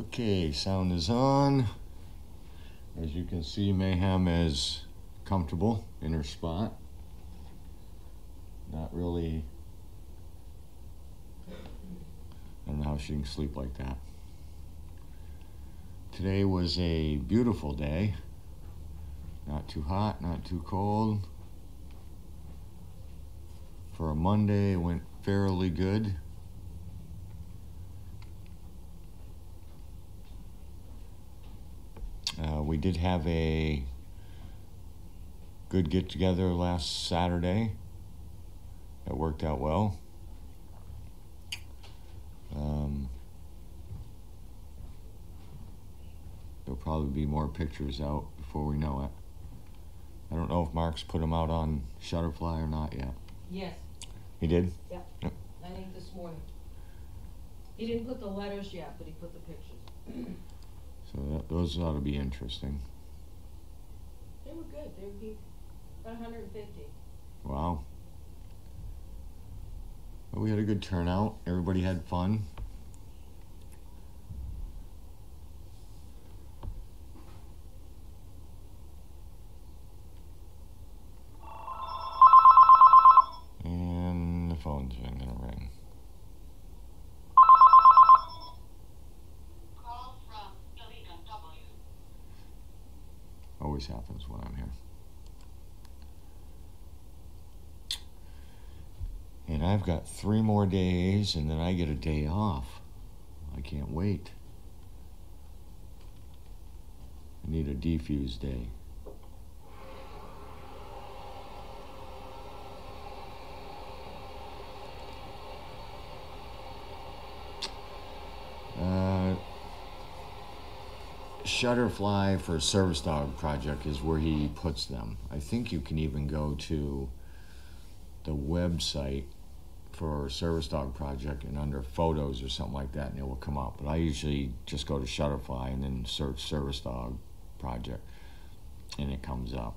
Okay, sound is on. As you can see, Mayhem is comfortable in her spot. Not really. I don't know how she can sleep like that. Today was a beautiful day. Not too hot, not too cold. For a Monday, it went fairly good. We did have a good get-together last Saturday. That worked out well. There'll probably be more pictures out before we know it. I don't know if Mark's put them out on Shutterfly or not yet. Yes. He did? Yeah. Yep. I think this morning. He didn't put the letters yet, but he put the pictures. So those ought to be interesting. They were good. They would be about 150. Wow. Well, we had a good turnout. Everybody had fun. And the phone's gonna ring. Call from Carlene W. Always happens when I'm here. And I've got 3 more days, and then I get a day off. I can't wait. I need a defuse day. Shutterfly for Service Dog Project is where he puts them. I think you can even go to the website for Service Dog Project and under photos or something like that, and it will come up. But I usually just go to Shutterfly and then search Service Dog Project, and it comes up.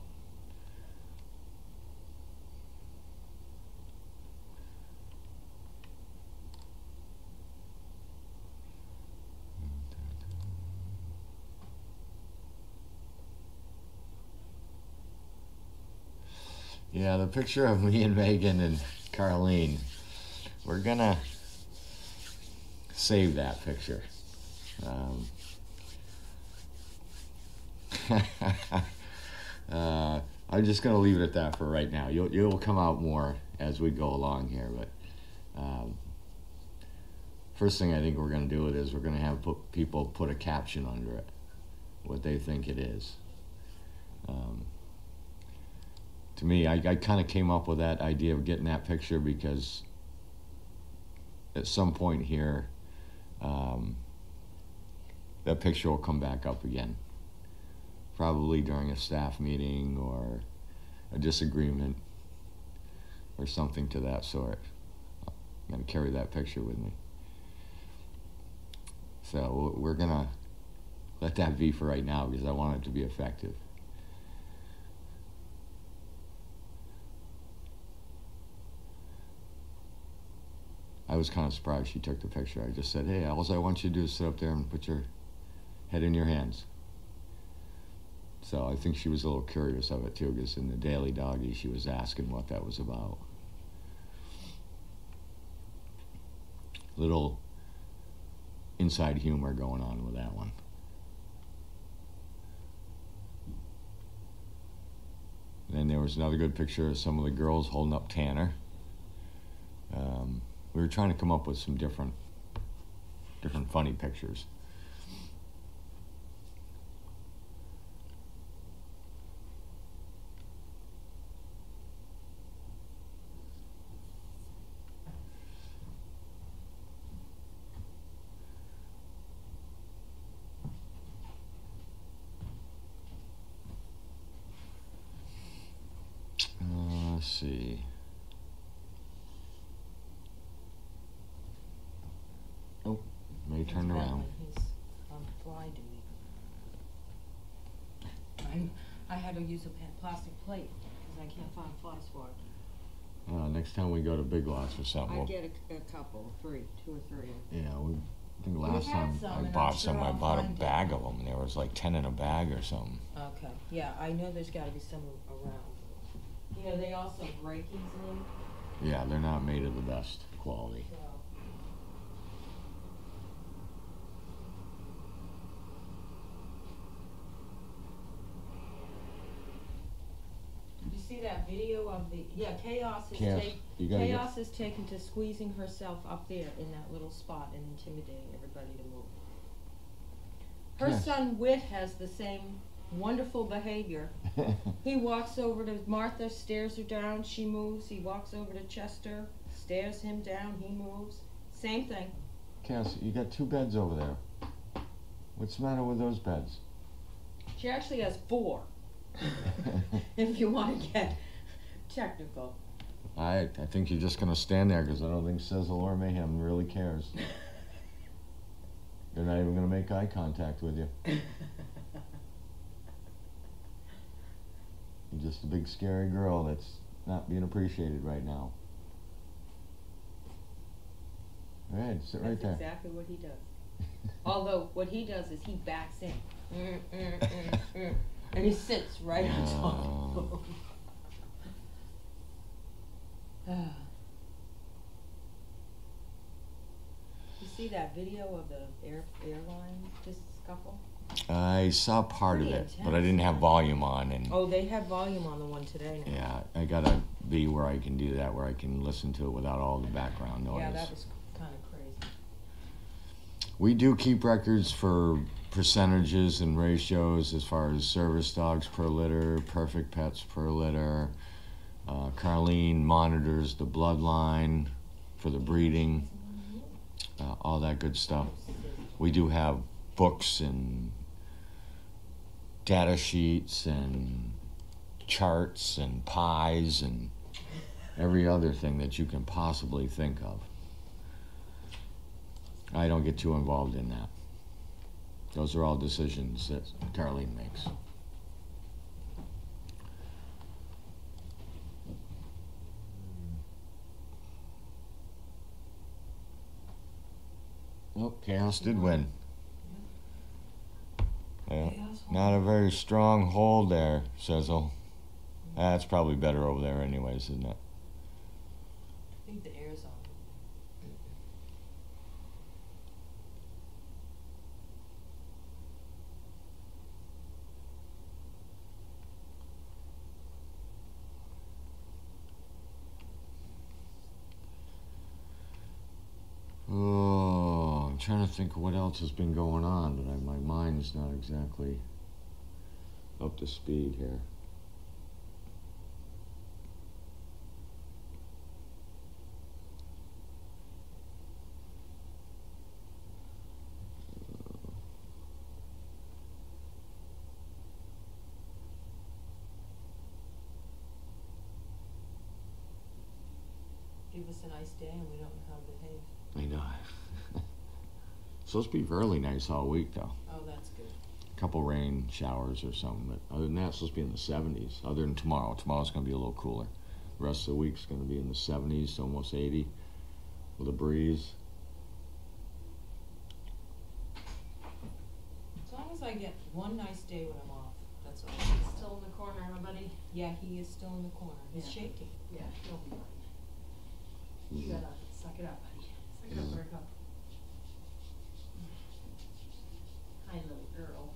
Yeah, the picture of me and Megan and Carlene, we're gonna save that picture. I'm just gonna leave it at that for right now. You'll come out more as we go along here, but first thing I think we're gonna do it is we're gonna have people put a caption under it, what they think it is. To me, I kind of came up with that idea of getting that picture because at some point here, that picture will come back up again. Probably during a staff meeting or a disagreement or something to that sort. I'm going to carry that picture with me. So we're going to let that be for right now because I want it to be effective. I was kind of surprised she took the picture. I just said, hey, all I want you to do is sit up there and put your head in your hands. So I think she was a little curious of it too, because in the Daily Doggy she was asking what that was about. Little inside humor going on with that one. And then there was another good picture of some of the girls holding up Tanner. We were trying to come up with some different funny pictures. Let's see. Oh, May turned around. He's on fly duty. I had to use a plastic plate because I can't find fly swatter. Next time we go to Big Lots or something, I get a couple, 2 or 3. yeah, I think We've last had time some, I and I'm bought sure some, I I'll bought a find it. bag of them, and there was like 10 in a bag or something. Okay, yeah, I know there's gotta be some around. You know, they also break easily, Yeah, they're not made of the best quality. so. Did you see that video of the, Chaos is Chaos, you gotta get- Chaos is taken to squeezing herself up there in that little spot and intimidating everybody to move. Her Yes. son Whit has the same wonderful behavior. He walks over to Martha, stares her down, she moves. He walks over to Chester, stares him down, he moves. Same thing. Cass, you got 2 beds over there. What's the matter with those beds? She actually has 4, if you want to get technical. I think you're just gonna stand there because I don't think Cecil or Mayhem really cares. They're not even gonna make eye contact with you. You're just a big scary girl that's not being appreciated right now. Go ahead, sit right there. That's exactly what he does. Although, what he does is he backs in. And he sits right on top of him. You see that video of the airline scuffle? I saw part of Pretty it, but I intense, didn't have huh? volume on, and Oh, they have volume on the one today now. yeah, I gotta be where I can do that, where I can listen to it without all the background noise. Yeah, that was kind of crazy. We do keep records for percentages and ratios as far as service dogs per litter, perfect pets per litter. Carlene monitors the bloodline for the breeding, all that good stuff. We do have books and data sheets and charts and pies and every other thing that you can possibly think of. I don't get too involved in that. Those are all decisions that Carlene makes. Oh, Chaos did win. Yeah. Not a very strong hold there, Cecil. That's probably better over there anyways, isn't it? I think the air's on. Oh, I'm trying to think of what else has been going on, but my mind's not exactly up to speed here. Give us a nice day and we don't know how to behave. I know. Supposed to be really nice all week, though. Oh, that's good. A couple rain showers or something, but other than that, it's supposed to be in the 70s. Other than tomorrow. Tomorrow's going to be a little cooler. The rest of the week's going to be in the 70s to almost 80 with a breeze. As long as I get one nice day when I'm off, that's all. He's still in the corner, everybody. Yeah, he is still in the corner. He's Yeah. shaking. Yeah, he'll be fine. You gotta suck it up, buddy. Suck it up, buttercup. Hi, little girl.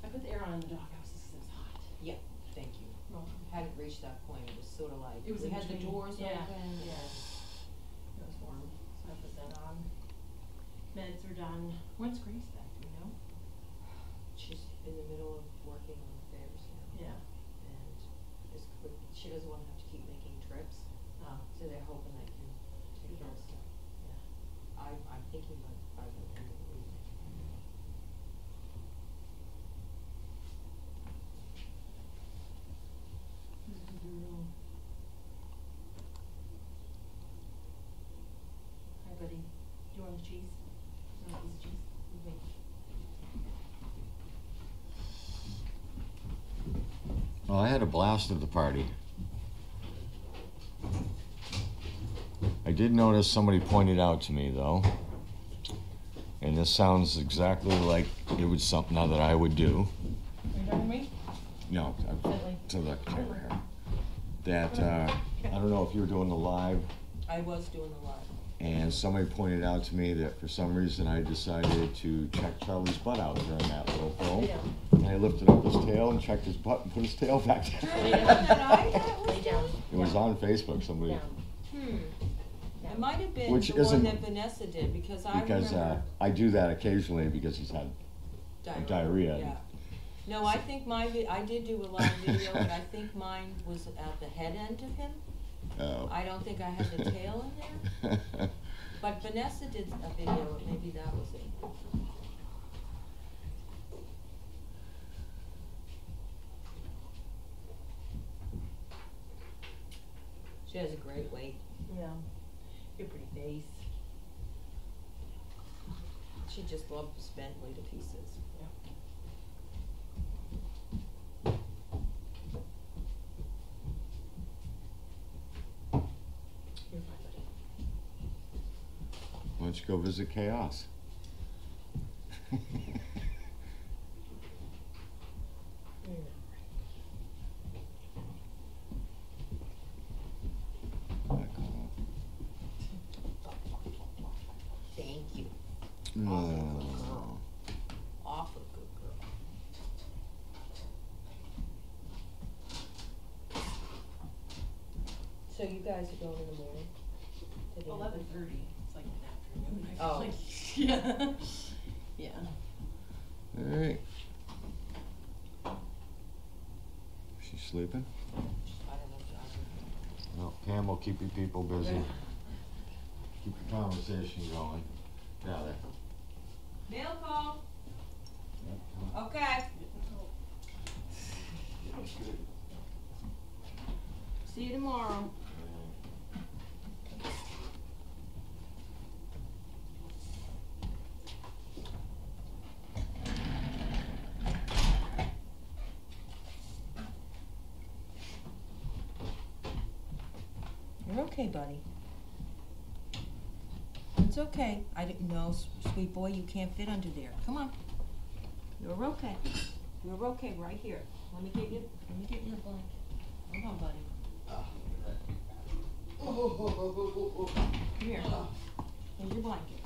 I put the air on in the doghouse because it was hot. Yeah, thank you. Welcome. Hadn't reached that point. It was sort of like, It was we in had the between. doors Yeah, open. yeah. It was warm, so I put that on. Meds are done. When's Grace back, do you know? She's in the middle of working on affairs now. Yeah. And she doesn't want to have to keep making trips, Oh, so they're hoping they can take care of stuff. yeah. I'm thinking by the end of the week. Hi, buddy. Do you want the cheese? Do you want a piece of cheese? Okay. Well, I had a blast at the party. I did notice somebody pointed out to me, though, and this sounds exactly like it was something that I would do. Are you talking to me? No, Gently. to the camera here. That, I don't know if you were doing the live, I was doing the live. and somebody pointed out to me that for some reason I decided to check Charlie's butt out during that little film. Yeah. And I lifted up his tail and checked his butt and put his tail back down. Lay down. It was on Facebook, somebody, Down. It might have been Which the one isn't- that Vanessa did, because I because remember I do that occasionally because he's had diarrhea. Yeah. No, I think I did do a live video, but I think mine was at the head end of him. Oh. I don't think I had the tail in there. But Vanessa did a video, maybe that was it. She has a great weight. Yeah. Your pretty face. She just loves Bentley to pieces. You're fine, buddy. Why don't you go visit Chaos? Thank you. Oh. Awful good girl. So you guys are going in the morning? To the 11:30. It's like an afternoon. I Oh. feel like. Yeah. Yeah. Hey. She's sleeping? I don't know, Well, Pam will keep you people busy. Keep the conversation going. Yeah, there. Mail call. Yep, come on. Okay. See you tomorrow. You're okay, buddy. It's okay. I didn't know, sweet boy, you can't fit under there. Come on. You're okay. You're okay right here. Let me get you a blanket. Hold on, buddy. Come here. Here's your blanket.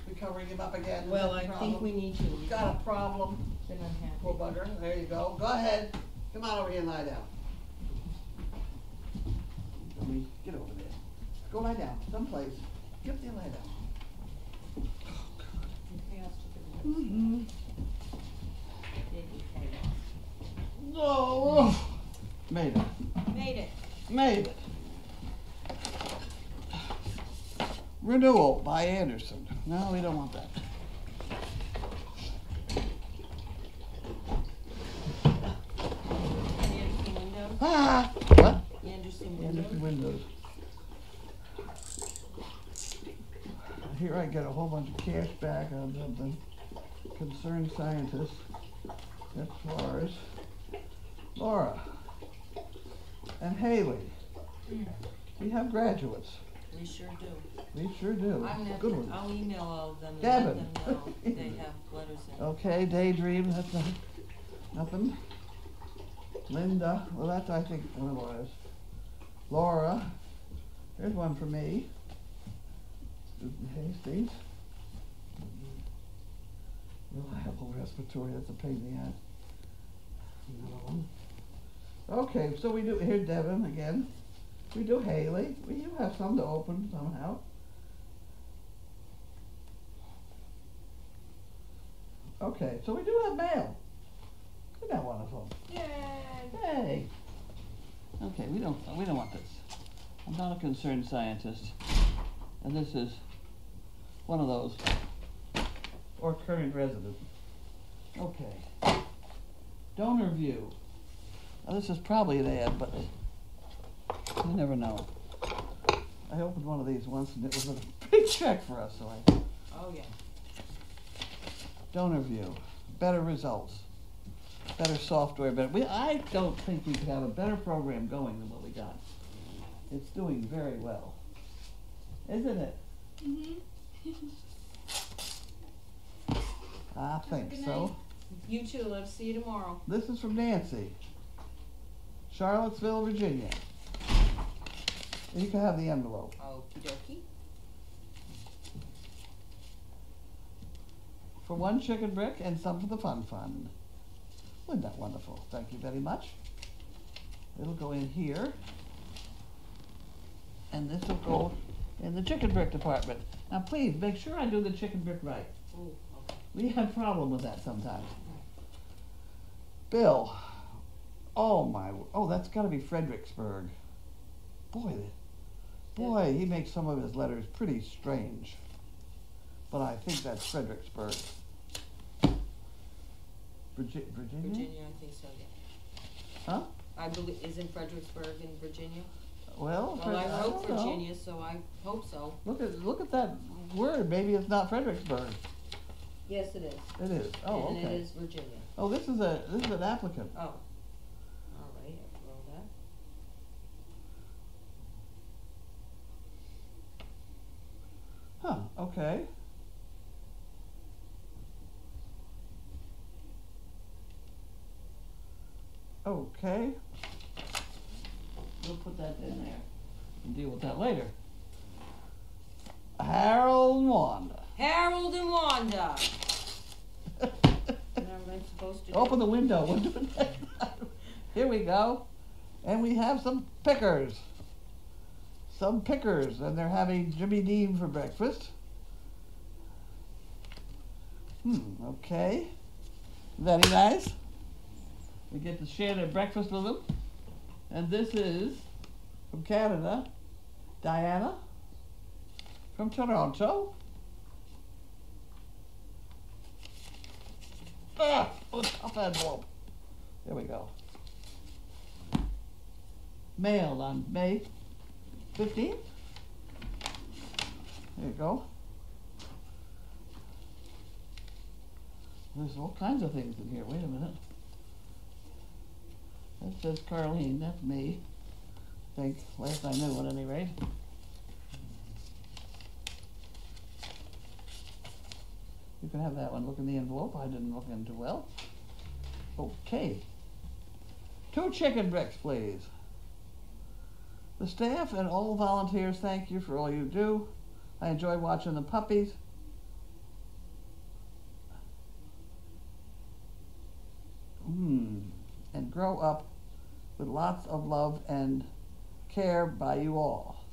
We covering him up again? Is Well, that I the think problem? we need to. Got a problem, Been unhappy. poor bugger. There you go. Go ahead. Come on over here and lie down. Let me get over there. Go lie down, someplace. Get up there and lie down. Chaos took it away. Mm-hmm. Did you, Chaos? No. Made it. Made it. Made it. Renewal by Anderson. No, we don't want that. Anderson window. Ah! What? Anderson window. Anderson windows. Here I get a whole bunch of cash back on something. Concerned scientist. That's Lars. Laura. And Haley. We have graduates. We sure do. We sure do. I'm gonna have Good to, ones. I'll email all of them and Gavin. let them know they have letters in. Okay, Daydream, that's nothing. Linda, well that's I think one of ours. Laura, there's one for me. Susan Hastings. Reliable respiratory, that's a pain in the ass. Another one. Okay, so we do, here's Devin again. We do Haley. You have some to open somehow. Okay, so we do have mail. Isn't that wonderful? Yay! Hey. Okay, we don't want this. I'm not a concerned scientist, and this is one of those, or current resident. Okay. Donor view. Now this is probably an ad, but you never know. I opened one of these once, and it was a big check for us, so I. Oh, yeah. Donor view, better results, better software, I don't think we could have a better program going than what we got. It's doing very well, isn't it? I think so. You too, let's see you tomorrow. This is from Nancy. Charlottesville, Virginia. You can have the envelope. Okie dokie. For one chicken brick and some for the fun fund. Isn't that wonderful? Thank you very much. It'll go in here. And this will go in the chicken brick department. Now please, make sure I do the chicken brick right. Ooh, okay. We have problem with that sometimes. Bill. Oh my, oh that's gotta be Fredericksburg. Boy, he makes some of his letters pretty strange. But I think that's Fredericksburg. Virginia? Virginia, I think so, yeah. Huh? I believe, isn't Fredericksburg in Virginia? Well, Well, I wrote don't know. Virginia, so I hope so. Look at that word. Maybe it's not Fredericksburg. Yes, it is. It is. Oh, And okay. it is Virginia. Oh, this is an applicant. Oh. All right, I roll that. Huh, okay. Okay. We'll put that in there and deal with that later. Harold and Wanda. Harold and Wanda. Now what I'm supposed to do? Open the window. We'll do it next time. Here we go. And we have some pickers. Some pickers, and they're having Jimmy Dean for breakfast. Okay. Very nice. We get to share their breakfast with them. And this is from Canada, Diana. From Toronto. Ah, a tough envelope. There we go. Mailed on May 15th. There you go. There's all kinds of things in here. Wait a minute. That says Carlene. That's me. I think. Last I knew, at any rate. You can have that one. Look in the envelope. I didn't look in too well. Okay. 2 chicken bricks, please. The staff and all volunteers, thank you for all you do. I enjoy watching the puppies. And grow up with lots of love and care by you all.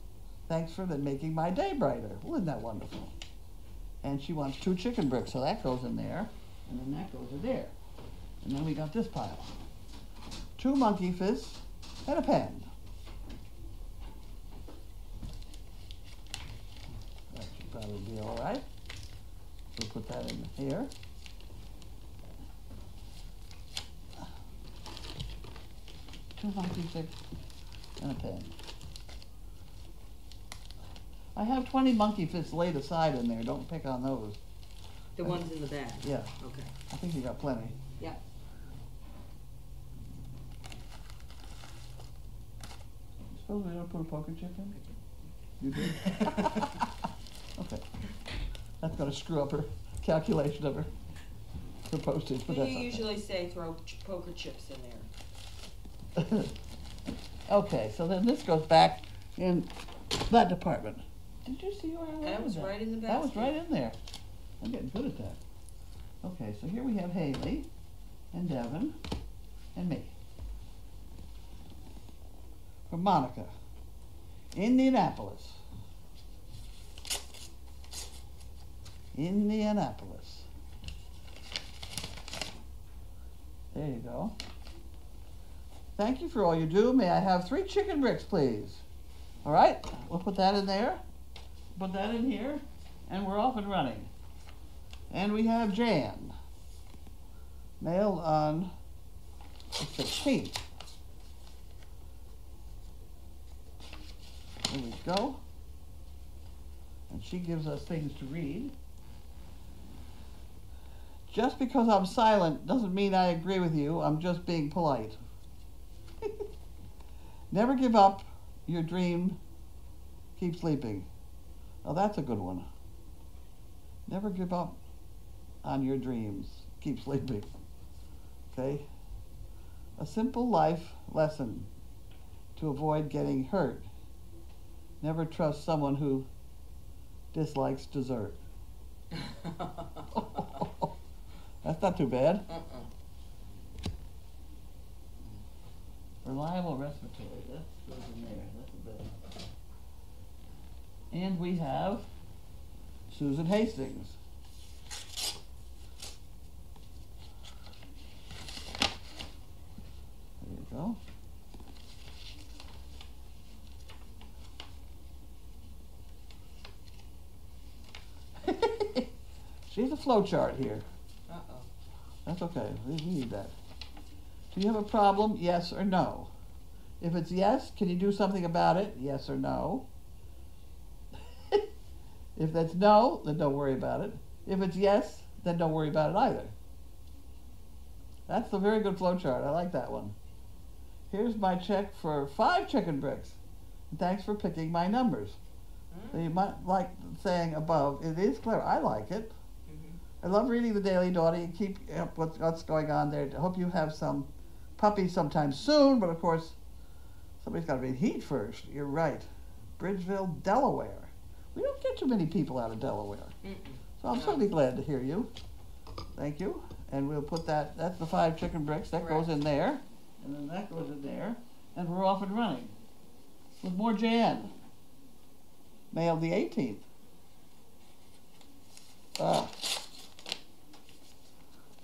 Thanks for making my day brighter. Isn't that wonderful? And she wants 2 chicken bricks, so that goes in there, and then that goes in there. And then we got this pile. 2 monkey fists and a pen. That should probably be all right. We'll put that in here. Two monkey fists and a pen. I have 20 monkey fists laid aside in there. Don't pick on those. The ones in the bag? Yeah. Okay. I think you got plenty. Yeah. Suppose we don't put a poker chip in? You did? Okay. That's gonna screw up her calculation of her postage, but You that's okay. usually say throw poker chips in there. Okay, so then this goes back in that department. Did you see where I That was that? right in the That was basket. right in there. I'm getting good at that. Okay, so here we have Haley and Devin and me. From Monica, Indianapolis. Indianapolis. There you go. Thank you for all you do. May I have 3 chicken bricks, please? All right, we'll put that in there. Put that in here, and we're off and running. And we have Jan. Mailed on the 16th. There we go. And she gives us things to read. Just because I'm silent doesn't mean I agree with you. I'm just being polite. Never give up your dream. Keep sleeping. Oh, that's a good one. Never give up on your dreams. Keep sleeping. Okay? A simple life lesson to avoid getting hurt. Never trust someone who dislikes dessert. That's not too bad. Reliable respiratory. That goes in there. That's a bit. And we have Susan Hastings. There you go. She's a flow chart here. Uh-oh. That's okay. We need that. Do you have a problem? Yes or no? If it's yes, can you do something about it? Yes or no? If that's no, then don't worry about it. If it's yes, then don't worry about it either. That's a very good flow chart. I like that one. Here's my check for 5 chicken bricks. And thanks for picking my numbers. So you might like saying above, it is clear. I like it. I love reading the Daily Dottie and keep up what's going on there. I hope you have some puppies sometime soon, but of course, somebody's got to be in heat first. You're right. Bridgeville, Delaware. We don't get too many people out of Delaware. So I'm certainly glad to hear you. Thank you. And we'll put that's the 5 chicken bricks. That goes in there. And then that goes in there. And we're off and running. With more Jan. Mailed the 18th.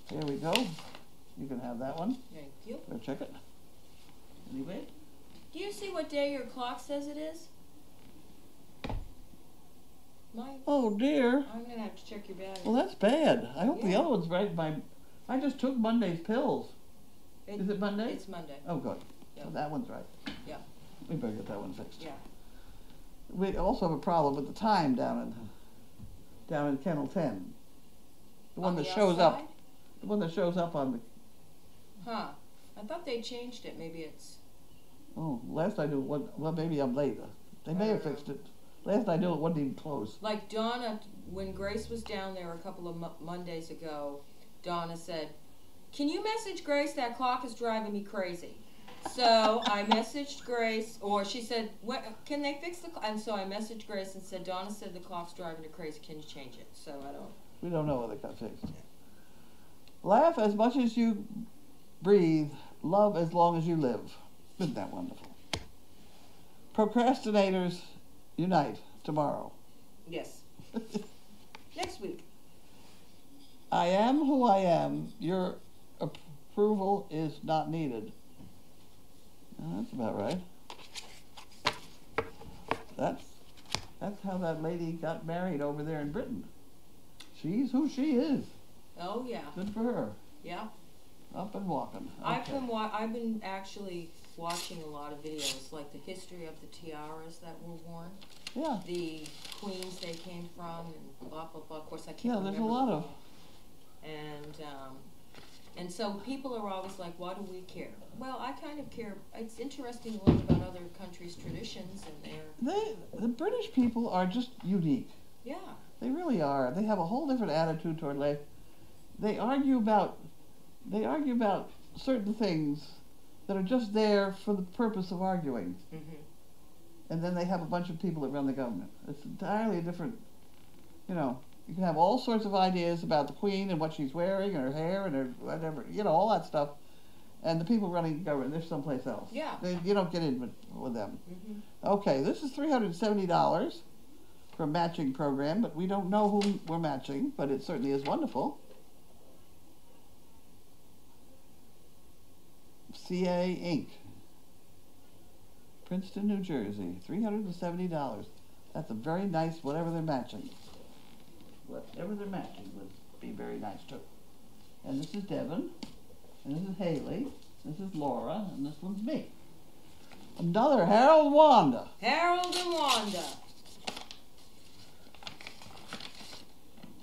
Here we go. You can have that one. Thank you. Go check it. Anyway. Do you see what day your clock says it is? Mine. Oh dear. I'm gonna have to check your battery. Well, that's bad. I hope the Yeah. other one's right. I just took Monday's pills. Is it Monday? It's Monday. Oh, good. Yeah. So that one's right. Yeah. We better get that one fixed. Yeah. We also have a problem with the time down in Kennel 10. The one On that the shows up. outside? The one that shows up on the. Huh. I thought they changed it. Maybe it's. Oh, last I knew, well, maybe I'm late. They may have fixed it. Last I knew, it wasn't even close. Like Donna, when Grace was down there a couple of Mondays ago, Donna said, "Can you message Grace? That clock is driving me crazy." So I messaged Grace, or she said, "Can they fix the clock?" And so I messaged Grace and said, "Donna said the clock's driving her crazy. Can you change it?" So I don't. We don't know whether it got fixed. Laugh as much as you breathe. Love as long as you live. Isn't that wonderful? Procrastinators unite tomorrow. Yes. Next week. I am who I am. Your approval is not needed. That's about right. That's how that lady got married over there in Britain. She's who she is. Oh yeah. Good for her. Yeah. Up and walking. I've Okay. been actually watching a lot of videos, like the history of the tiaras that were worn, Yeah. the queens they came from, and blah blah blah. Of course, I can't remember. There's a lot them of. all. And so people are always like, "Why do we care?" Well, I kind of care. It's interesting to learn about other countries' traditions and The British people are just unique. yeah. They really are. They have a whole different attitude toward life. They argue about certain things that are just there for the purpose of arguing. Mm-hmm. And then they have a bunch of people that run the government. It's entirely different. You can have all sorts of ideas about the Queen and what she's wearing and her hair and her whatever, all that stuff. And the people running the government, they're someplace else. Yeah. You don't get in with them. Mm-hmm. Okay, this is $370 for a matching program, but we don't know who we're matching, but it certainly is wonderful. CA Inc. Princeton, New Jersey, $370. That's a very nice whatever they're matching. Whatever they're matching would be very nice too. And this is Devin, and this is Haley, this is Laura, and this one's me. Another Harold Wanda. Harold and Wanda.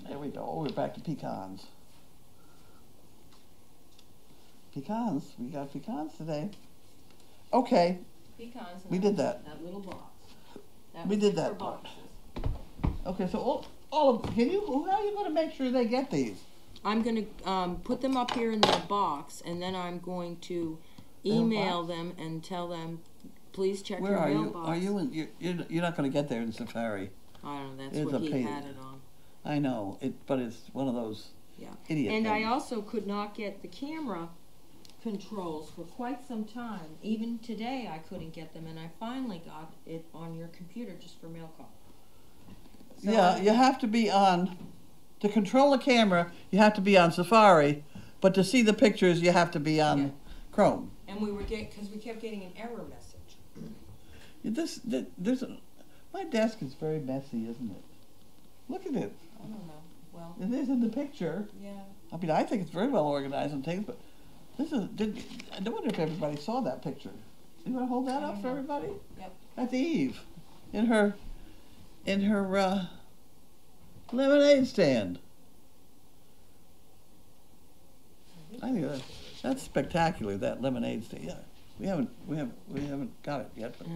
There we go. We're back to pecans. Pecans. We got pecans today. Okay. Pecans. We did that. That little box. We did that part. Okay, so all of how are you going to make sure they get these? I'm gonna put them up here in their box, and then I'm going to email them and tell them, please check Where your are you? mailbox. Are you in? You're not going to get there in Safari. I don't know. That's It's what a he pain. had it on. I know it, but it's one of those idiot And things. I also could not get the camera controls for quite some time. Even today, I couldn't get them, and I finally got it on your computer just for mail call. So Yeah, you have to be on, to control a camera, you have to be on Safari, but to see the pictures, you have to be on Chrome. And we were because we kept getting an error message. My desk is very messy, isn't it? Look at it. I don't know. Well, It is in the picture. yeah. I mean, I think it's very well organized and things, but this is. I wonder if everybody saw that picture. You want to hold that I up don't for know. everybody? Yep. That's Eve, in her lemonade stand. I think that's spectacular. That lemonade stand. Yeah, we haven't got it yet, but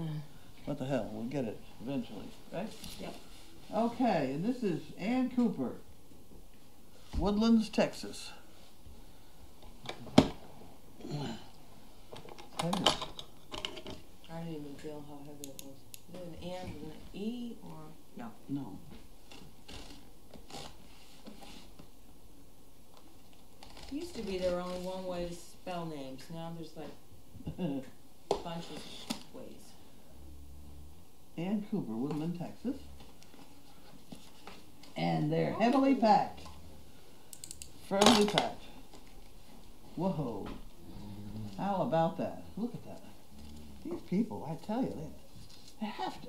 what the hell? We'll get it eventually, right? Yep. Okay, and this is Ann Cooper, Woodlands, Texas. Heavy. I didn't even feel how heavy it was. Is it an and with an E or no? No. Used to be there were only one way to spell names. Now there's like a bunch of ways. Ann Cooper, Woodland, Texas. And they're heavily packed. Firmly packed. Whoa. How about that? Look at that. These people, I tell you, they have to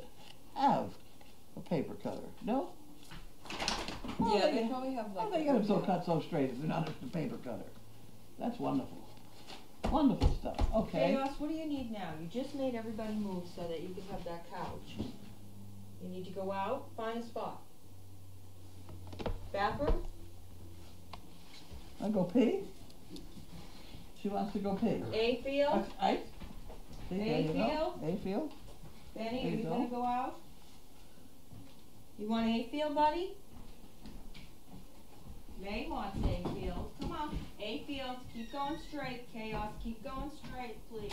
have a paper cutter. No? Yeah, they probably have How like. they get them so cut so straight if they're not a paper cutter? That's wonderful. Wonderful stuff. Okay. Chaos, what do you need now? You just made everybody move so that you can have that couch. You need to go out, find a spot. Bathroom? I go pee? She wants to go pee. A field? Ice? See, there you go. A-field? A field? Benny, There are you you go. gonna go out? You want A field, buddy? May wants A field. Come on. A field. Keep going straight. Chaos. Keep going straight, please.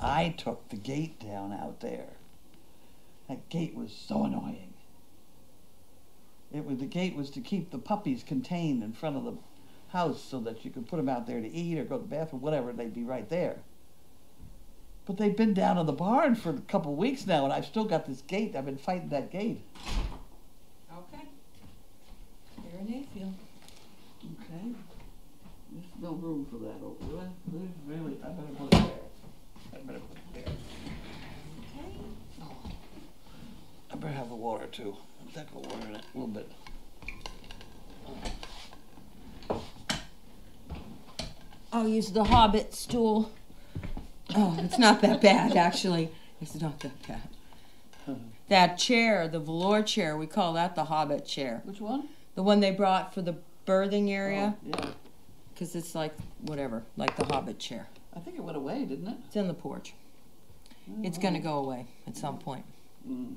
I took the gate down out there. That gate was so annoying. The gate was to keep the puppies contained in front of the house so that you could put them out there to eat or go to the bathroom, whatever, they'd be right there. But they've been down in the barn for a couple of weeks now, and I've still got this gate. I've been fighting that gate. Okay. You're in A field. Okay. There's no room for that over there. There's really, I better put it there. I better put it there. Okay. Oh. I better have the water too. That got water in it a little bit. I'll use the Hobbit stool. Oh, it's not that bad, actually. It's not that bad. That chair, the velour chair, we call that the Hobbit chair. Which one? The one they brought for the birthing area, Oh, yeah. because it's like, whatever, like the Hobbit chair. I think it went away, didn't it? It's in the porch. It's going to go away at some point. Mm.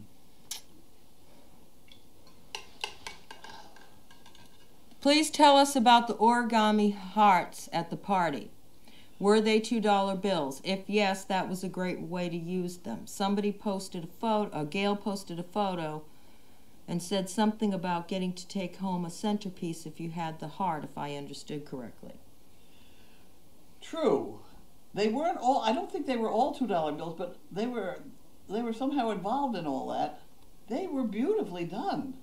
Please tell us about the origami hearts at the party. Were they $2 bills? If yes, that was a great way to use them. Somebody posted a photo, Gail posted a photo and said something about getting to take home a centerpiece if you had the heart, if I understood correctly. True. They weren't all, I don't think they were all $2 bills, but they were somehow involved in all that. They were beautifully done.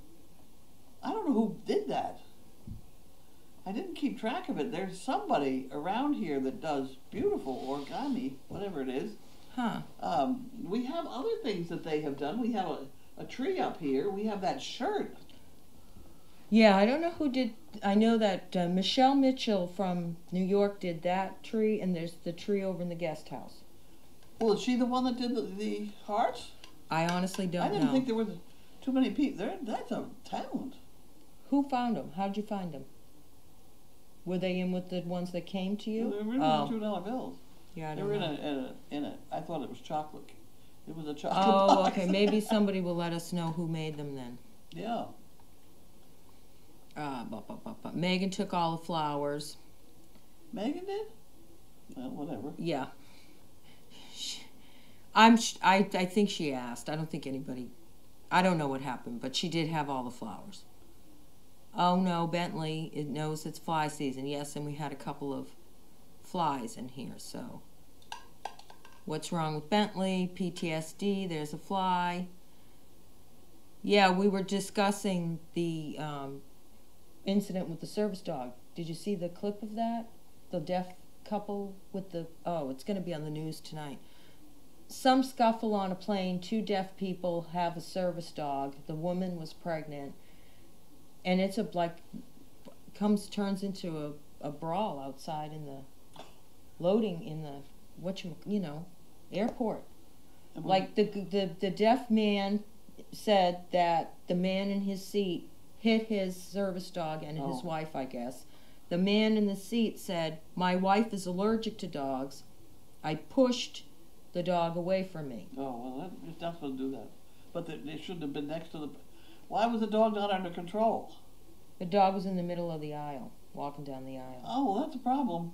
I don't know who did that. I didn't keep track of it. There's somebody around here that does beautiful origami, whatever it is. Huh. We have other things that they have done. We have a tree up here. We have that shirt. Yeah, I don't know who did. I know that Michelle Mitchell from New York did that tree, and there's the tree over in the guest house. Well, is she the one that did the hearts? I honestly don't know. I didn't think there were too many people. That's a talent. Who found them? How'd you find them? Were they in with the ones that came to you? They were in the $2 bills. Yeah, I They don't were know. in a. I thought it was chocolate. It was a chocolate Oh, box. okay. Maybe somebody will let us know who made them then. Yeah. Megan took all the flowers. Megan did? Well, whatever. Yeah. I think she asked. I don't think anybody. I don't know what happened, but she did have all the flowers. Oh no, Bentley, it knows it's fly season. Yes, and we had a couple of flies in here, so. What's wrong with Bentley? PTSD, there's a fly. Yeah, we were discussing the incident with the service dog. Did you see the clip of that? The deaf couple with the, it's going to be on the news tonight. Some scuffle on a plane, 2 deaf people have a service dog. The woman was pregnant. And it's turns into a brawl outside in the, loading in the, airport. Like the deaf man said that the man in his seat hit his service dog and his wife, I guess. The man in the seat said, "My wife is allergic to dogs. I pushed the dog away from me." Oh, well, it's not supposed to do that. But they shouldn't have been next to the... Why was the dog not under control? The dog was in the middle of the aisle, walking down the aisle. Oh, well, that's a problem.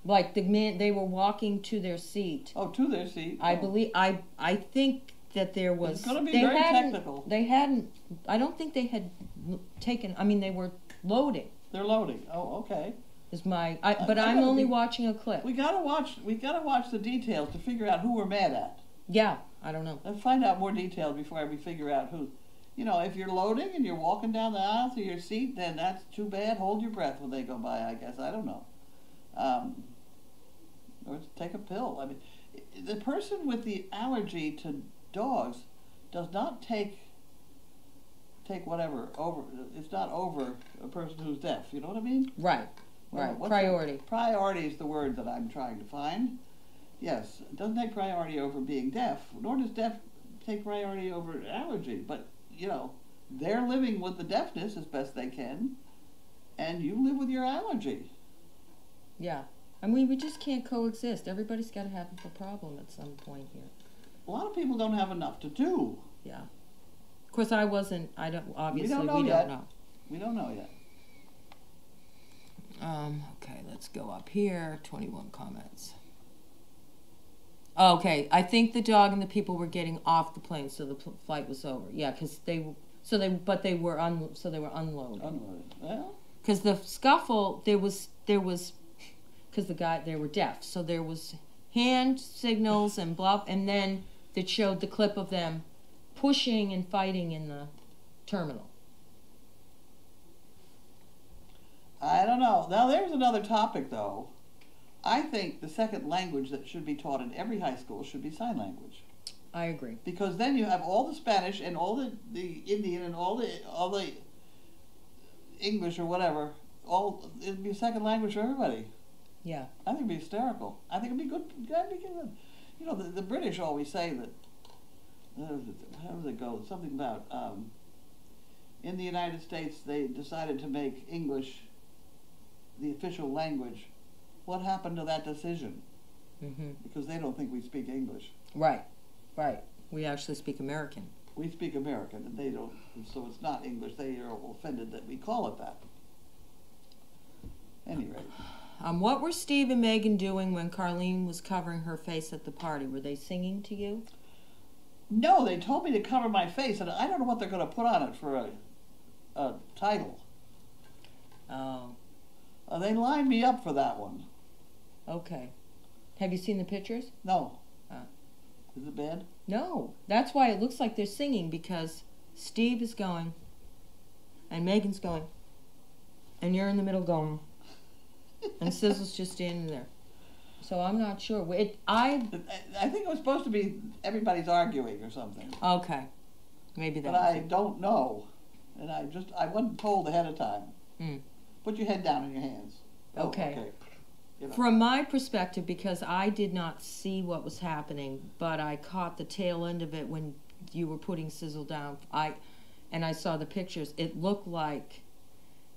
Like they were walking to their seat. Oh, to their seat. I believe, I think that there was... It's going to be very technical. I don't think they had taken, they were loading. They're loading. Oh, okay. But I'm only watching a clip. We gotta watch the details to figure out who we're mad at. Yeah, I don't know. Let's find out more details before we figure out who. If you're loading and you're walking down the aisle to your seat, then that's too bad. Hold your breath when they go by, I guess. I don't know. Or take a pill. The person with the allergy to dogs does not take whatever over. It's not over a person who's deaf. You know what I mean? Right. Right. Priority. Priority is the word that I'm trying to find. Yes, it doesn't take priority over being deaf, nor does deaf take priority over allergy. But, they're living with the deafness as best they can, and you live with your allergy. Yeah. We just can't coexist. Everybody's got to have a problem at some point here. A lot of people don't have enough to do. Yeah. Of course, obviously, we don't know. We don't know yet. Okay, let's go up here. 21 comments. Okay, I think the dog and the people were getting off the plane, so the flight was over. Yeah, because they were unloading. Unloading. Well, because the scuffle, there was, because they were deaf, so there was hand signals and blah, and then that showed the clip of them pushing and fighting in the terminal. I don't know. Now, there's another topic, though. I think the second language that should be taught in every high school should be sign language. I agree. Because then you have all the Spanish and all the Indian and all the English or whatever. It'd be a second language for everybody. Yeah. I think it'd be hysterical. I think it'd be good. That'd be good. The British always say that. How does it go? Something about in the United States they decided to make English the official language. What happened to that decision? Mm-hmm. Because they don't think we speak English. Right. We actually speak American. We speak American, and they don't. So it's not English. They are offended that we call it that. Anyway. What were Steve and Megan doing when Carlene was covering her face at the party? Were they singing to you? No, they told me to cover my face, and I don't know what they're going to put on it for a title. Oh. They lined me up for that one. Okay. Have you seen the pictures? No. Is it bad? No. That's why it looks like they're singing, because Steve is going, and Megan's going, and you're in the middle going, and Sizzle's just standing there. So I'm not sure. I think it was supposed to be everybody's arguing or something. Okay. Maybe that. But I don't know. And I wasn't told ahead of time. Hmm. Put your head down in your hands. Okay. From my perspective, because I did not see what was happening, but I caught the tail end of it when you were putting Sizzle down. I saw the pictures. It looked like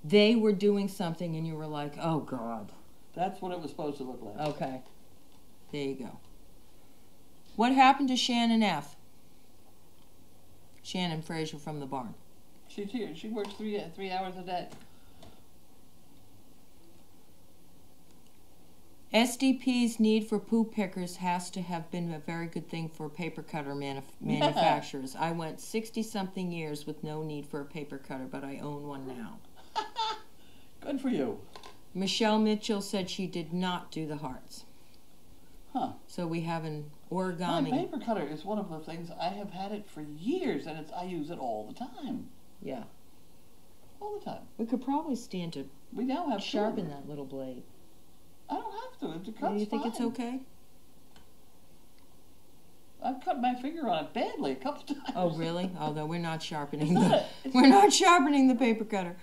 they were doing something, and you were like, "Oh God." That's what it was supposed to look like. Okay. There you go. What happened to Shannon F? Shannon Fraser from the barn. She's here. She works three hours a day. SDP's need for poo pickers has to have been a very good thing for paper cutter manufacturers. I went 60-something years with no need for a paper cutter, but I own one now. Good for you. Michelle Mitchell said she did not do the hearts. Huh. So we have an My origami. paper cutter is one of the things, I have had it for years, and I use it all the time. Yeah. All the time. We could probably stand to We now have sharpen that little blade. I don't have to. It cuts Do you think it's fine. okay? I've cut my finger on it badly a couple times. Oh, really? Although we're not sharpening It's not the we're not sharpening the paper cutter.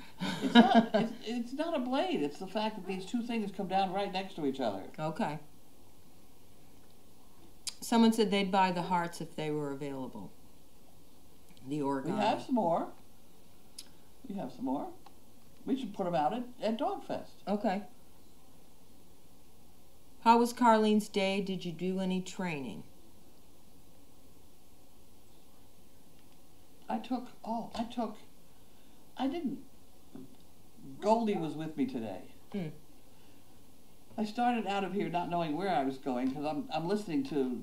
It's not a blade. It's the fact that these two things come down right next to each other. Okay. Someone said they'd buy the hearts if they were available. The origami. We have some more. We have some more. We should put them out at Dogfest. Okay. How was Carlene's day? Did you do any training? I didn't. Goldie was with me today. Hmm. I started out of here not knowing where I was going because I'm listening to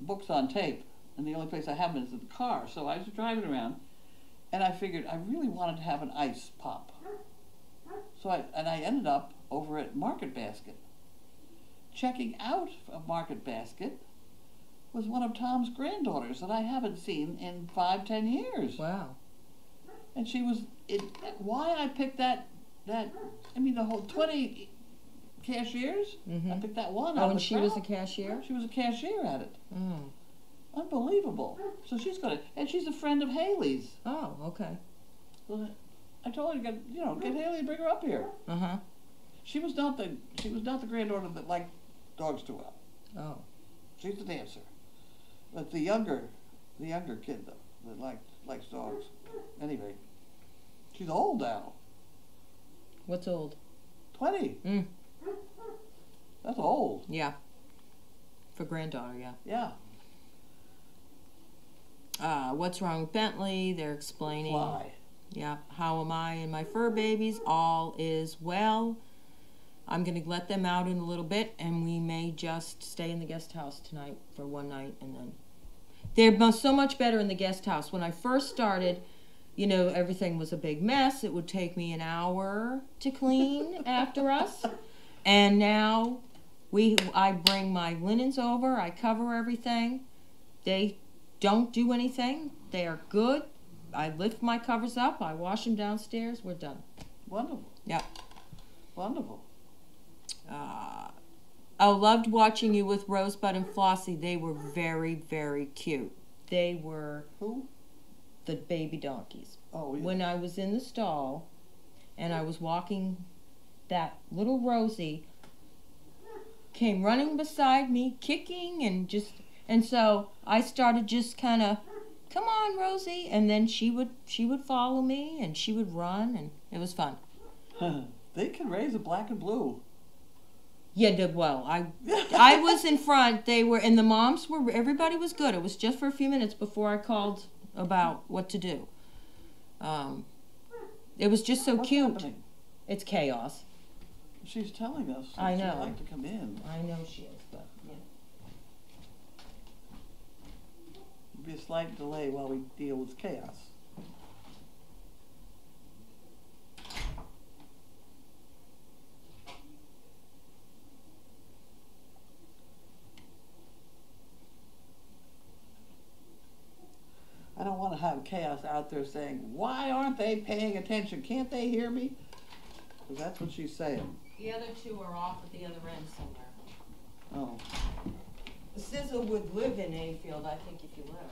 books on tape, and the only place I have them is in the car. So I was driving around, and I figured I really wanted to have an ice pop. So I ended up over at Market Basket. Checking out a Market Basket was one of Tom's granddaughters that I haven't seen in 5-10 years. Wow. And she was, why I picked the whole 20 cashiers, Mm-hmm. I picked that one Oh, out of and the she was a crowd. cashier? She was a cashier at it. Oh. Unbelievable. So and she's a friend of Haley's. Oh, okay. So I told her to get Haley and bring her up here. Uh-huh. She was not the granddaughter that liked dogs too well. Oh. She's the dancer. But the younger kid though, that likes dogs. Anyway, she's old now. What's old? 20. Mm. That's old. Yeah. For granddaughter, yeah. Yeah. What's wrong with Bentley? They're explaining. Fly. Yeah. How am I and my fur babies? All is well. I'm going to let them out in a little bit, and we may just stay in the guest house tonight for one night, and then they're so much better in the guest house. When I first started, everything was a big mess. It would take me an hour to clean after us, and now I bring my linens over. I cover everything. They don't do anything. They are good. I lift my covers up. I wash them downstairs. We're done. Wonderful. Yeah. Wonderful. I loved watching you with Rosebud and Flossie. They were very, very cute. They were Who? the baby donkeys. Oh, yeah. When I was in the stall and I was walking, that little Rosie came running beside me, kicking and so I started just kind of, come on, Rosie, and then she would follow me and she would run, and it was fun. They can raise a black and blue. Yeah, well, I was in front. They were, and the moms were. Everybody was good. It was just for a few minutes before I called about what to do. It was just so What's cute. happening? It's chaos. She's telling us that I know. she'd like to come in. I know she is, but yeah. There'll be a slight delay while we deal with chaos. I don't want to have chaos out there saying, why aren't they paying attention? Can't they hear me? Because that's what she's saying. The other two are off at the other end somewhere. Oh. Sizzle would live in Ayfield, I think, if you let her.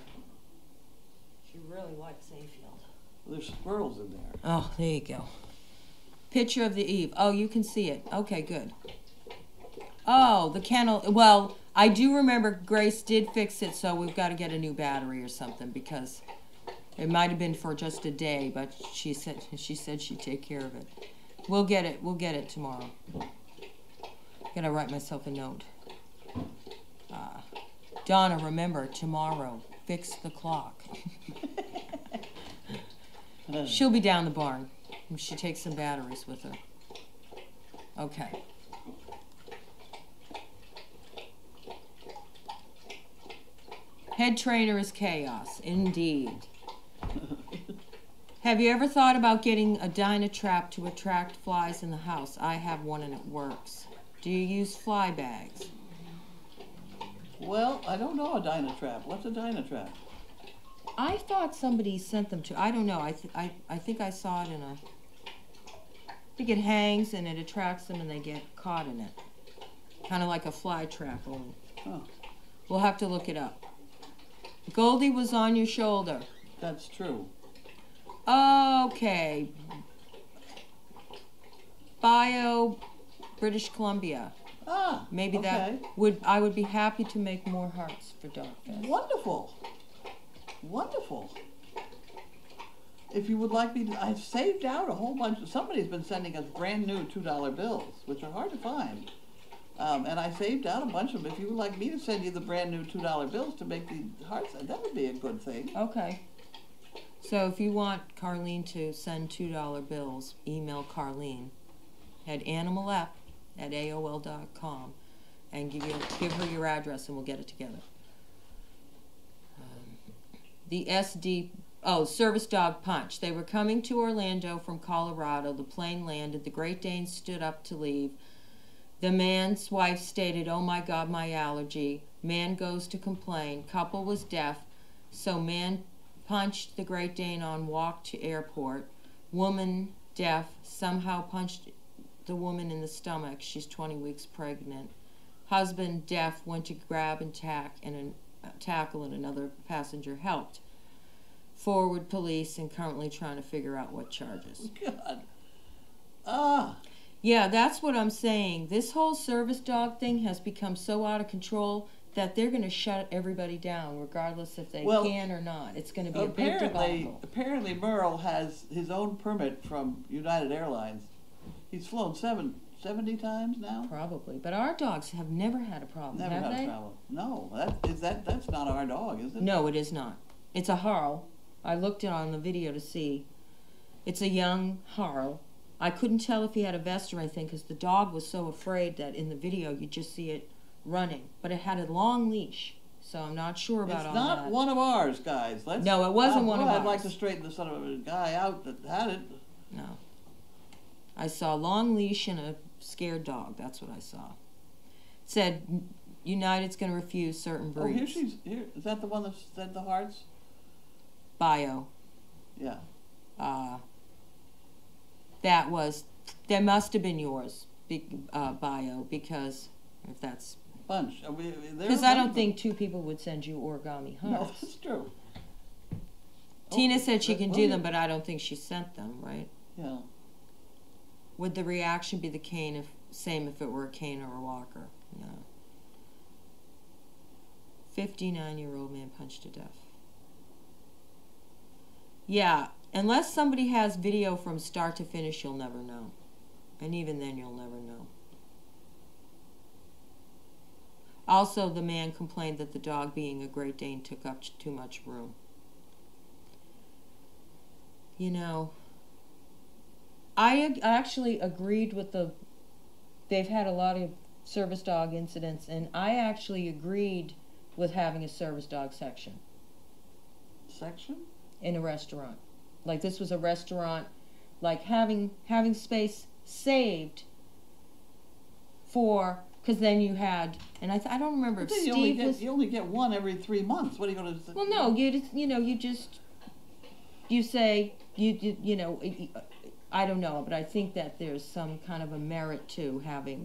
She really likes Ayfield. There's squirrels in there. Oh, there you go. Picture of the Eve. Oh, you can see it. Okay, good. Oh, the kennel. Well, I do remember Grace did fix it, so we've got to get a new battery or something, because it might have been for just a day, but she said she'd take care of it. We'll get it. We'll get it tomorrow. Gotta write myself a note. Donna, remember, tomorrow, fix the clock. She'll be down the barn. She takes some batteries with her. Okay. Head trainer is chaos, indeed. Have you ever thought about getting a Dynatrap to attract flies in the house? I have one and it works. Do you use fly bags? Well, I don't know a Dynatrap. What's a Dynatrap? I thought somebody sent them to. I don't know. I think I saw it in a. I think it hangs and it attracts them and they get caught in it. Kind of like a fly trap only. Huh. We'll have to look it up. Goldie was on your shoulder. That's true. Okay. Bio, British Columbia. Ah, Maybe okay. I would be happy to make more hearts for Dogfest. Wonderful. Wonderful. If you would like me to, I've saved out a whole bunch. Somebody's been sending us brand new $2 bills, which are hard to find. And I saved out a bunch of them. If you would like me to send you the brand new $2 bills to make the hearts, that would be a good thing. Okay. So if you want Carlene to send $2 bills, email Carlene at animalep@aol.com and give her your address and we'll get it together. The Service Dog Punch. They were coming to Orlando from Colorado. The plane landed. The Great Dane stood up to leave. The man's wife stated, "Oh my God, my allergy." Man goes to complain. Couple was deaf, so man punched the Great Dane on walk to airport. Woman deaf somehow punched the woman in the stomach. She's 20 weeks pregnant. Husband deaf went to grab and tackle and another passenger helped. Forward police and currently trying to figure out what charges. God. Ah. Yeah, that's what I'm saying. This whole service dog thing has become so out of control that they're going to shut everybody down, regardless if they can or not. It's going to be a big debacle. Apparently Merle has his own permit from United Airlines. He's flown 70 times now? Probably. But our dogs have never had a problem, Never have had they? a problem. No, that's not our dog, is it? No, it is not. It's a Harl. I looked it on the video to see. It's a young Harl. I couldn't tell if he had a vest or anything because the dog was so afraid that in the video you just see it running. But it had a long leash, so I'm not sure about all that. It's not one of ours, guys. No, it wasn't one of ours. I'd like to straighten the son of a guy out that had it. No. I saw a long leash and a scared dog. That's what I saw. It said United's going to refuse certain breeds. Oh, here. Is that the one that said the hearts? Bio. Yeah. That must have been yours, Bio, because if that's... Bunch. Because I don't think two people would send you origami hearts. No, that's true. Tina said she can do them, but I don't think she sent them, right? Yeah. Would the reaction be the same if it were a cane or a walker? No. 59-year-old man punched to death. Yeah, unless somebody has video from start to finish, you'll never know. And even then, you'll never know. Also, the man complained that the dog, being a Great Dane, took up too much room. You know, I actually agreed with they've had a lot of service dog incidents, and I actually agreed with having a service dog section. Section? In a restaurant. Like this was a restaurant, like having space saved for, because then you had, and I don't remember if Steve was... You only get one every 3 months. What are you going to... Well, no, you say, I don't know, but I think that there's some kind of a merit to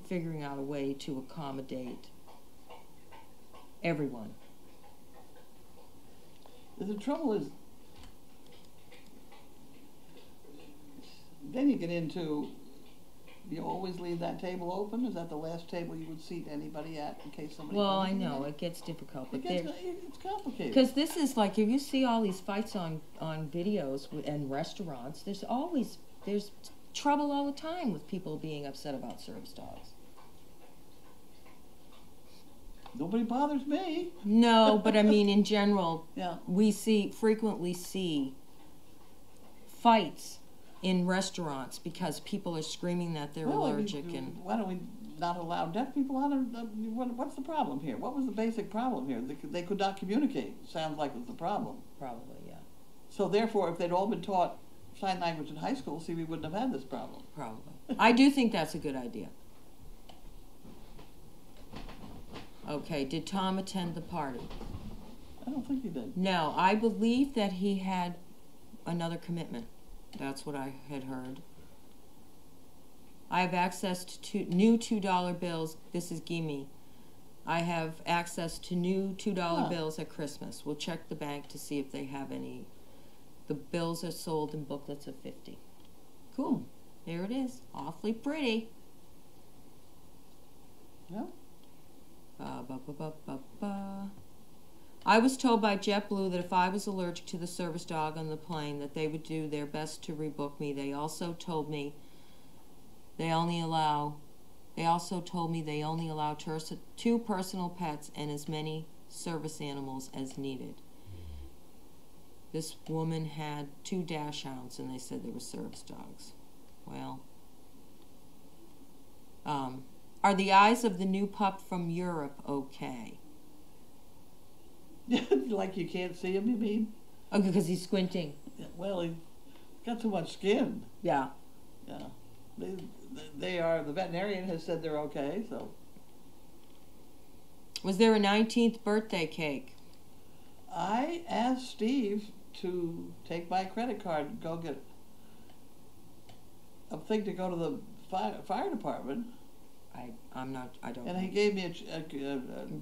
figuring out a way to accommodate everyone. The trouble is, then you get into, you always leave that table open? Is that the last table you would seat anybody at in case somebody... Well, I know, it gets difficult. But it's complicated. Because this is like, if you see all these fights on videos and restaurants, there's trouble all the time with people being upset about service dogs. Nobody bothers me. No, but I mean, in general, yeah. We frequently see fights in restaurants because people are screaming that they're allergic. Why don't we not allow deaf people out of, what's the problem here? What was the basic problem here? They could not communicate, sounds like was the problem. Probably, yeah. So therefore, if they'd all been taught sign language in high school, see, we wouldn't have had this problem. Probably. I do think that's a good idea. Okay, did Tom attend the party? I don't think he did. No, I believe that he had another commitment. That's what I had heard. I have access to new $2 bills. This is Gimme. I have access to new $2 bills at Christmas. We'll check the bank to see if they have any. The bills are sold in booklets of 50. Cool. There it is. Awfully pretty. Yeah. I was told by JetBlue that if I was allergic to the service dog on the plane, that they would do their best to rebook me. They also told me they only allow two personal pets and as many service animals as needed. This woman had 2 dachshunds, and they said they were service dogs. Well, are the eyes of the new pup from Europe okay? Like you can't see him, you mean? Oh, because he's squinting. Well, he's got too much skin. Yeah. Yeah. They are, the veterinarian has said they're okay, so. Was there a 19th birthday cake? I asked Steve to take my credit card and go get a thing to go to the fire department. I don't And know. he gave me a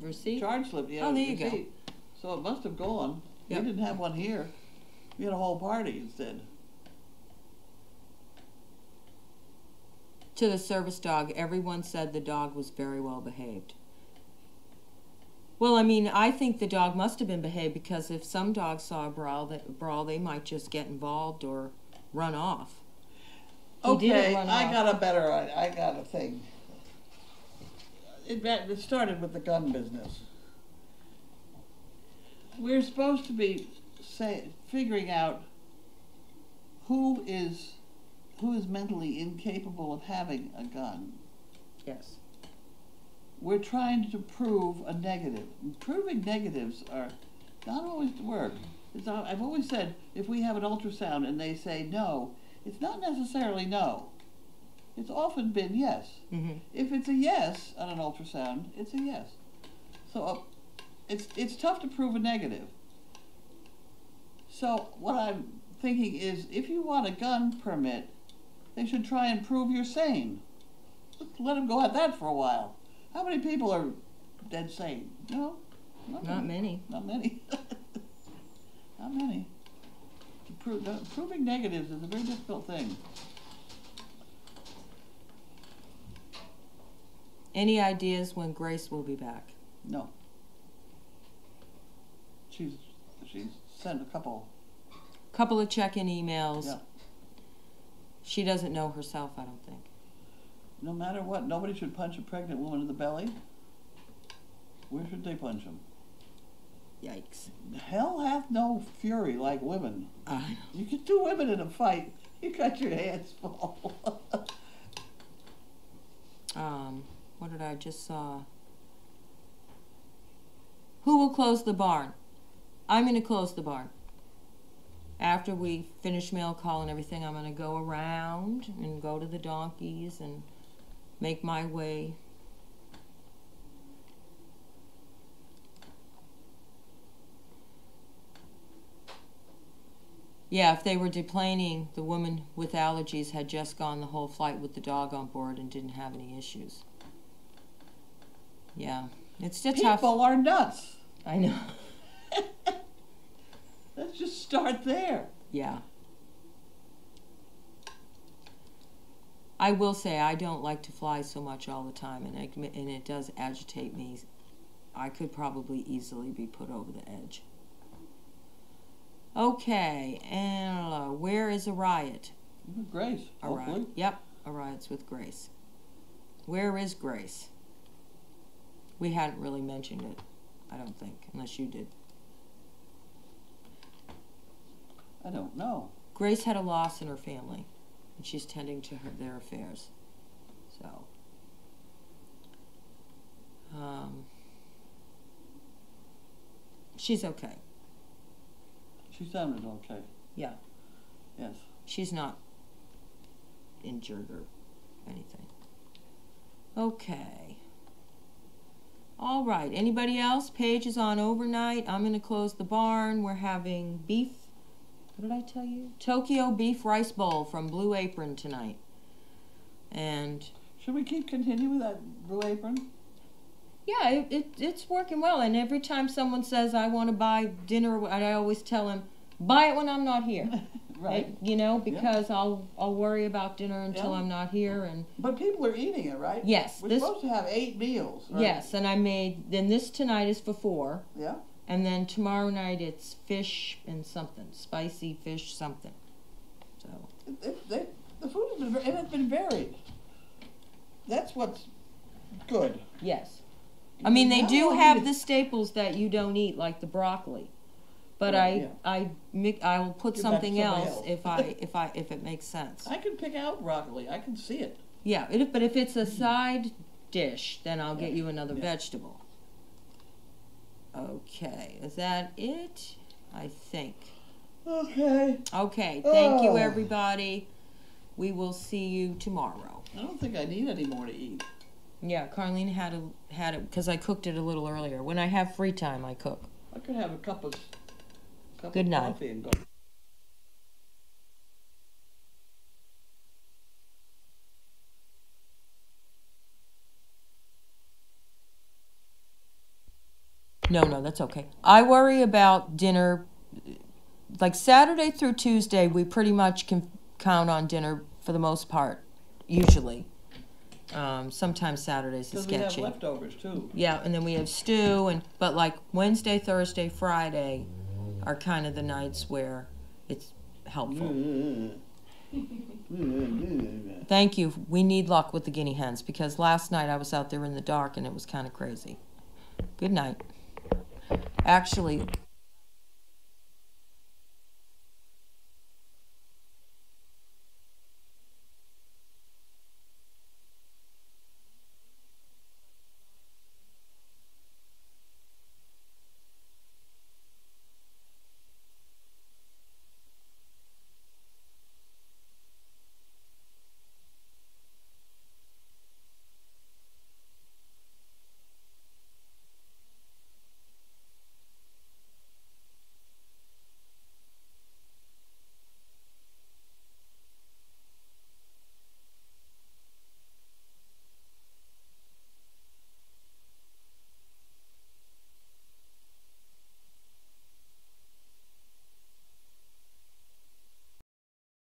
Receipt? charge slip. Yeah, Oh, there you go. receipt. So it must have gone. Yep. We didn't have one here. We had a whole party instead. To the service dog, everyone said the dog was very well behaved. Well, I mean, I think the dog must have been behaved, because if some dogs saw a brawl, they might just get involved or run off. He didn't Okay, run I off. got a thing. It started with the gun business. We're supposed to be figuring out who is mentally incapable of having a gun. Yes. We're trying to prove a negative. Proving negatives are not always work. I've always said, if we have an ultrasound and they say no, it's not necessarily no. It's often been yes. Mm-hmm. If it's a yes on an ultrasound, it's a yes. So it's tough to prove a negative. So what I'm thinking is, if you want a gun permit, they should try and prove you're sane. Let them go at that for a while. How many people are dead sane? No, Not many. Not many. Not many. Proving negatives is a very difficult thing. Any ideas when Grace will be back? No. She's sent a couple. Couple of check-in emails. Yeah. She doesn't know herself, I don't think. No matter what, nobody should punch a pregnant woman in the belly. Where should they punch them? Yikes. Hell hath no fury like women. I know. You get 2 women in a fight, you got your hands full. What did I just saw? Who will close the barn? I'm going to close the barn. After we finish mail call and everything, I'm going to go around and go to the donkeys and make my way. Yeah, if they were deplaning, the woman with allergies had just gone the whole flight with the dog on board and didn't have any issues. Yeah, it's just tough. People are nuts. I know. Let's just start there. Yeah. I will say I don't like to fly so much all the time, and it does agitate me. I could probably easily be put over the edge. Okay, and where is a riot? Grace, A hopefully. riot. Yep, a riot's with Grace. Where is Grace? We hadn't really mentioned it, I don't think, unless you did. I don't know. Grace had a loss in her family, and she's tending to their affairs. So, She's okay. She sounded okay. Yeah. Yes. She's not injured or anything. Okay. All right. Anybody else? Paige is on overnight. I'm going to close the barn. We're having beef. What did I tell you? Tokyo beef rice bowl from Blue Apron tonight. And should we keep continuing with that Blue Apron? yeah, it's working well. And every time someone says, I want to buy dinner, I always tell them, buy it when I'm not here. Right. You know, because I'll worry about dinner until Yeah. I'm not here. And But people are eating it, right? yes, We're supposed to have 8 meals, right? yes, and I made, then this tonight is for 4. Yeah. And then tomorrow night it's fish and something, spicy fish something. So The food has been, and it's been varied. That's what's good. yes, I mean they Now do I have need to- the staples that you don't eat, like the broccoli. But Right, I will put Give that to something somebody else else. if it makes sense. I can pick out broccoli. I can see it. Yeah, but if it's a side dish, then I'll get you another Yeah. vegetable. Okay, is that it? I think. Okay. Okay, thank you Oh. everybody. We will see you tomorrow. I don't think I need any more to eat. Yeah, Carlene had it because I cooked it a little earlier. When I have free time, I cook. I could have a cup of Good night. coffee and go. No, that's okay. I worry about dinner. Like Saturday through Tuesday, we pretty much can count on dinner for the most part, usually. Sometimes Saturdays is Because we have sketchy. leftovers too. Yeah, and then we have stew, but like Wednesday, Thursday, Friday are kind of the nights where it's helpful. Thank you. We need luck with the guinea hens because last night I was out there in the dark and it was kind of crazy. Good night. Actually,